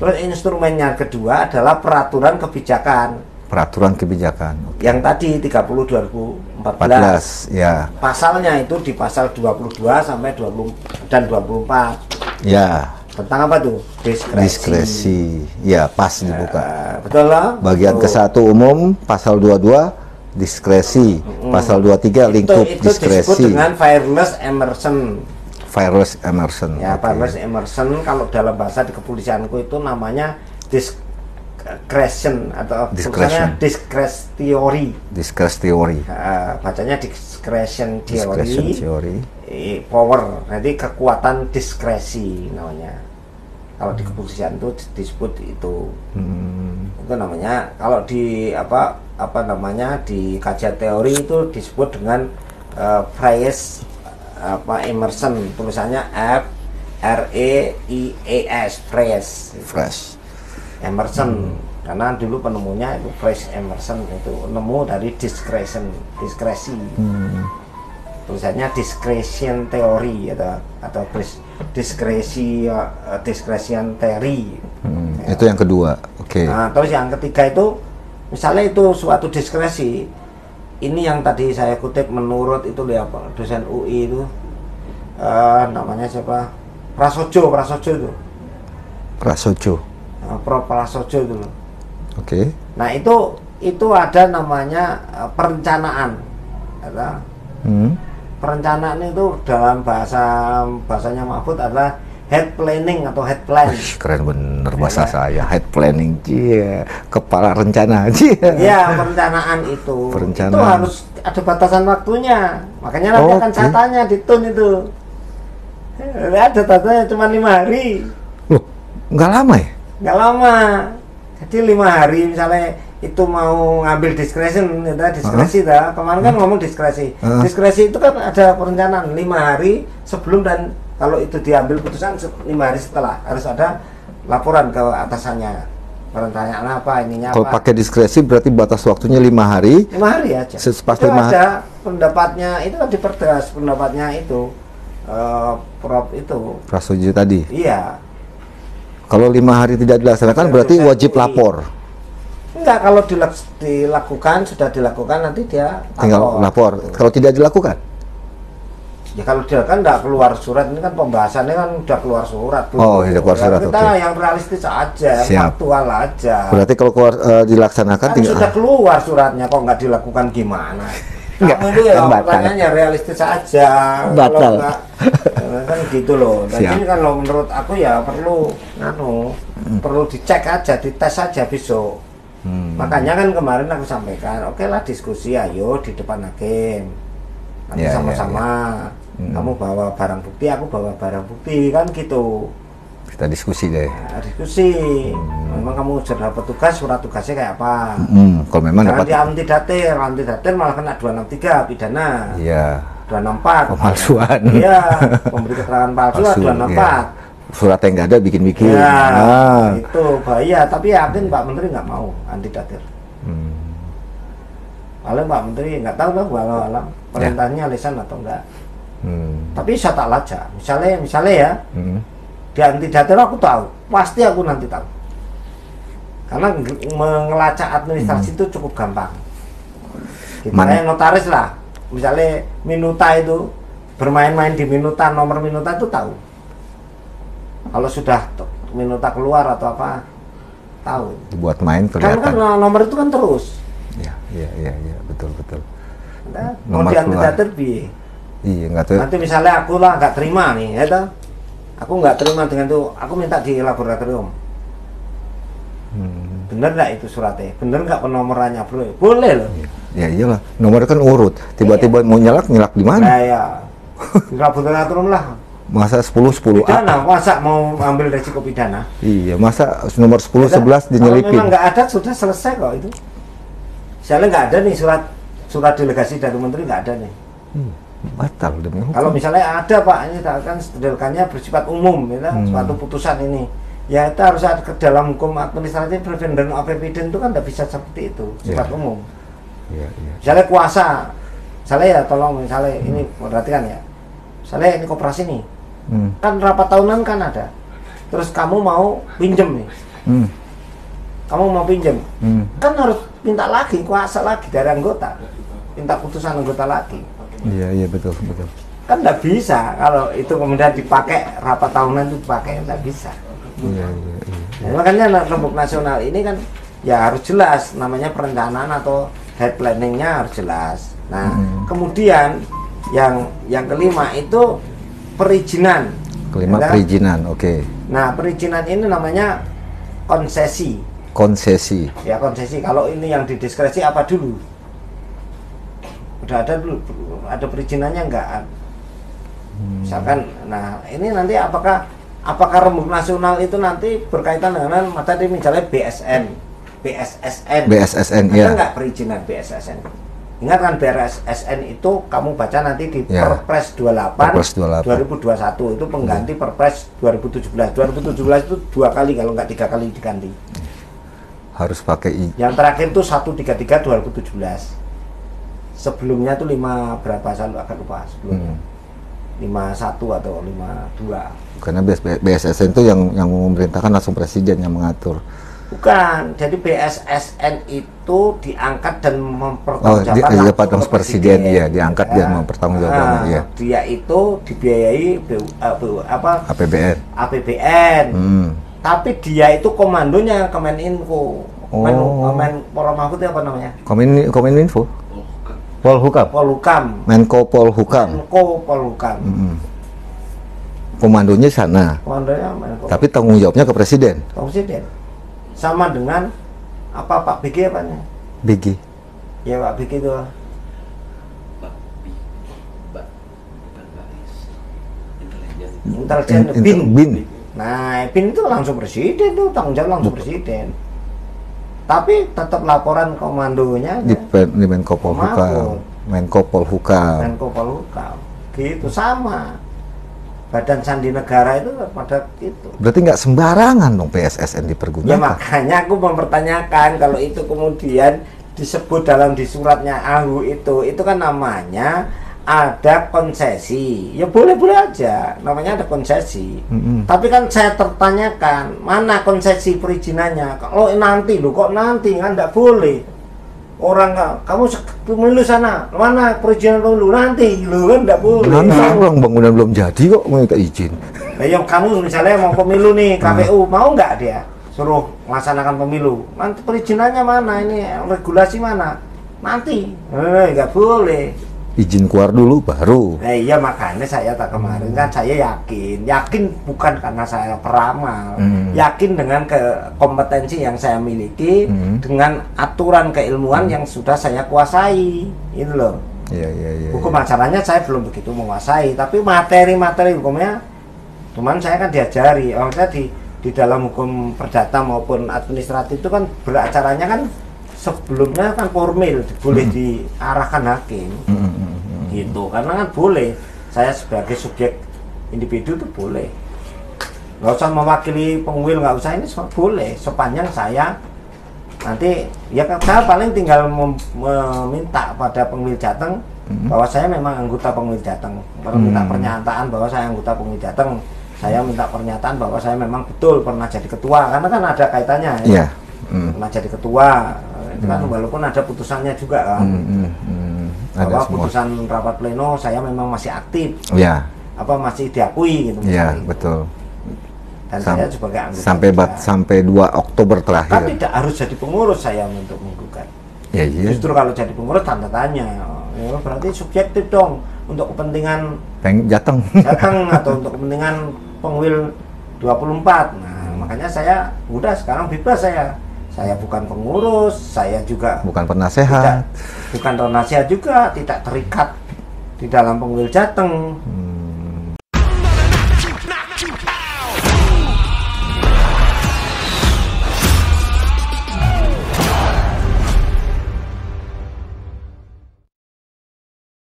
Terus instrumennya kedua adalah peraturan kebijakan. Peraturan kebijakan. Yang tadi 30/2014. Ya. Pasalnya itu di pasal 22 sampai 20 dan 24. Ya. Tentang apa tuh? Diskresi. Ya, pas dibuka. Betul lah. Bagian ke-1 umum, pasal 22 diskresi. Pasal 23 lingkup itu diskresi. disebut dengan wireless immersion. Wireless immersion. Ya, Oke. wireless immersion kalau dalam bahasa di kepolisianku itu namanya discretion atau Discretion. tulisannya discretion theory. Diskresi teori. Bacanya discretion Discretion theory. theory. Power, nanti kekuatan diskresi namanya. Kalau di kepolisian itu disebut itu. Itu namanya kalau di apa namanya di kajian teori itu disebut dengan phrase immersion, tulisannya F-R-E-I-E-S, phrase. Fresh. Emerson, karena dulu penemunya itu phrase Emerson, itu nemu dari diskresi. Tulisannya discretion theory atau discretion theory. Itu yang kedua. Oke. Nah, terus yang ketiga itu misalnya itu suatu diskresi. Ini yang tadi saya kutip menurut itu apa dosen UI itu namanya siapa? Prasojo itu. Prasojo. Prof. Prasojo itu loh. Oke. Nah itu ada namanya perencanaan. Perencanaan itu dalam bahasanya Mahfud adalah head planning atau head plan. Keren bener bahasa saya, head planning. Iya, kepala rencana. Iya, perencanaan itu. Perencanaan. Itu harus ada batasan waktunya. Makanya nanti akan catanya di tun itu. Ada tatanya cuma 5 hari. Loh, nggak lama ya? Nggak lama. Jadi 5 hari misalnya itu mau ngambil diskresi, kemarin kan ngomong diskresi. Diskresi itu kan ada perencanaan 5 hari sebelum, dan kalau itu diambil putusan 5 hari setelah harus ada laporan ke atasannya. Pertanyaan apa, ininya Kalau apa. pakai diskresi berarti batas waktunya 5 hari. 5 hari aja. Pas itu 5 hari. ada pendapatnya, itu kan dipertegas pendapatnya itu Prof itu. Prasojo tadi. Iya. Kalau 5 hari tidak dilaksanakan berarti wajib lapor. Enggak, kalau dilakukan, sudah dilakukan, nanti dia Tinggal lapor. Kalau tidak dilakukan? Ya kalau dilakukan enggak keluar surat, ini kan pembahasannya kan udah keluar surat. Oh, sudah keluar surat. Kita yang realistis aja, yang Siap. faktual aja. Berarti kalau keluar dilaksanakan Kan tinggal sudah keluar suratnya, kok nggak dilakukan gimana? Enggak, Kamu itu ya batal. pertanyaannya realistis aja. Batal. Kalau enggak, kan gitu loh. Siap. Jadi kalau menurut aku ya perlu perlu dicek aja, dites aja besok. Makanya kan kemarin aku sampaikan, oke lah diskusi, ayo di depan hakim. Nanti Ya, sama-sama. Kamu bawa barang bukti, aku bawa barang bukti, kan gitu. kita diskusi deh. Nah, diskusi. Memang kamu sudah dapat tugas, surat tugasnya kayak apa? Kalau memang Jangan dapat. di antidatir malah kena 263 pidana. Iya. 264 Pemalsuan. Iya, memberi keterangan palsu Palsu, 264. Surat yang nggak ada bikin-bikin. Ya, Ah. itu bahaya. Tapi yakin Pak Menteri nggak mau antidatir. Paling Pak Menteri nggak tahu lah, walau alam perintahnya lisan atau enggak. Tapi saya tak laca. Misalnya ya, di antidatir aku tahu, pasti aku nanti tahu. Karena mengelacak administrasi itu cukup gampang. Kayak notaris lah, misalnya minuta itu bermain-main di minuta, nomor minuta itu tahu. Kalau sudah minuta keluar atau apa, tahu. Dibuat main Kan kelihatan. nomor itu kan terus. Iya, betul. Nah, mau Nomor di antidatir bi. Iya, nggak tahu. Nanti misalnya aku lah nggak terima nih, ya toh? Aku nggak terima dengan itu, aku minta di laboratorium. Bener nggak itu suratnya? Bener nggak penomorannya, bro? Boleh loh. Ya iyalah, nomor kan urut. Tiba-tiba mau nyelak di mana? Nah ya, di laboratorium lah. Masa 10 Pidana, masa mau ambil resiko pidana? Iya, masa nomor 10 Ya, 11 kalau dinyelipin. memang nggak ada, sudah selesai kok itu. Misalnya nggak ada nih surat delegasi dari menteri, nggak ada nih. Batal demi hukum. Kalau misalnya ada Pak, ini kan delegakannya bersifat umum, ya, suatu putusan ini. Ya itu harus ada ke dalam hukum administratif, prevent of evidence itu kan tidak bisa seperti itu, sifat umum. Iya. Misalnya kuasa, misalnya ya tolong, misalnya ini perhatikan ya, misalnya ini koperasi nih, kan rapat tahunan kan ada, terus kamu mau pinjem nih, Kamu mau pinjam, kan harus minta lagi, kuasa lagi dari anggota, minta putusan anggota lagi. Iya betul. Kan nggak bisa kalau itu kemudian dipakai rapat tahunan itu dipakai, nggak bisa. Iya. Nah, makanya rembuk nasional ini kan ya harus jelas, namanya perencanaan atau head planningnya harus jelas. Nah kemudian yang kelima itu perizinan. Kelima ya, perizinan, oke. Nah perizinan ini namanya konsesi. Ya konsesi. Kalau ini yang didiskresi apa dulu? Udah ada dulu, ada perizinannya enggak? Misalkan, nah ini nanti apakah rembuk nasional itu nanti berkaitan dengan tadi misalnya BSSN, ya. Enggak perizinan BSSN. Ingat kan BSSN itu kamu baca nanti di Perpres 28 2021 itu pengganti Perpres 2017. 2017 itu 2 kali kalau enggak 3 kali diganti. Harus pakai Yang terakhir itu 133 2017. Sebelumnya tuh 5 berapa saya agak lupa sebelumnya. 51 atau 52. Karena BSSN itu yang memerintahkan langsung presiden yang mengatur. Bukan, jadi BSSN itu diangkat dan mempertanggungjawabkan langsung presiden, iya, diangkat dan mempertanggungjawabkan, iya. Dia itu dibiayai APBN. Tapi dia itu komandonya Kemeninfo. Menko Mahfud apa namanya? Kominfo. Polhukam. Menko Polhukam. Komandonya sana. Menko. Tapi tanggung jawabnya ke presiden. Sama dengan apa Pak BG apa nih? BG. Ya Pak BG itu. Intelijen BIN. Nah, BIN itu langsung presiden tuh, tanggung jawab langsung presiden. Tapi tetap laporan komandonya di Menko Polhukam. Menko Polhukam. Gitu sama. Badan Sandi Negara itu pada itu. Berarti nggak sembarangan dong BSSN dipergunakan. Ya makanya aku mempertanyakan kalau itu kemudian disebut di suratnya AHU itu kan namanya ada konsesi. Ya boleh-boleh aja, namanya ada konsesi. Tapi kan saya tertanyakan, mana konsesi perizinannya? Kalau nanti kok nanti kan nggak boleh. Orang kamu pemilu sana, mana perizinan pemilu nanti, kan nggak boleh. Nanti orang bangunan belum jadi kok minta izin. Nah, yang kamu misalnya mau pemilu nih, KPU mau nggak dia suruh melaksanakan pemilu? Nanti perizinannya mana, ini regulasi mana? Nanti, nggak boleh. Izin keluar dulu baru. Nah, iya makanya saya tak kemarin kan saya yakin bukan karena saya peramal, yakin dengan kompetensi yang saya miliki, dengan aturan keilmuan yang sudah saya kuasai, itu loh. Iya. Hukum acaranya saya belum begitu menguasai, tapi materi hukumnya, cuman saya kan diajari, di dalam hukum perdata maupun administratif itu kan beracaranya kan sebelumnya kan formil, boleh diarahkan hakim. Gitu, karena kan boleh saya sebagai subjek individu itu boleh, nggak usah mewakili pengwil, nggak usah, ini boleh sepanjang saya nanti ya saya paling tinggal meminta pada pengwil Jateng bahwa saya memang anggota pengwil Jateng, minta pernyataan bahwa saya anggota pengwil Jateng, saya minta pernyataan bahwa saya memang betul pernah jadi ketua, karena kan ada kaitannya ya. Pernah jadi ketua itu kan, walaupun ada putusannya juga kan. Bahwa putusan rapat pleno saya memang masih aktif, masih diakui gitu. Iya, betul. Dan saya sebagai anggota sampai 2 Oktober terakhir. Tapi tidak harus jadi pengurus saya untuk menggugat. Iya. Justru kalau jadi pengurus tanda tanya, ya berarti subjektif dong untuk kepentingan Jateng atau untuk kepentingan pengwil 24. Nah, makanya saya udah sekarang bebas saya bukan pengurus, saya juga bukan penasehat, bukan penasehat juga, tidak terikat di dalam pengwil Jateng.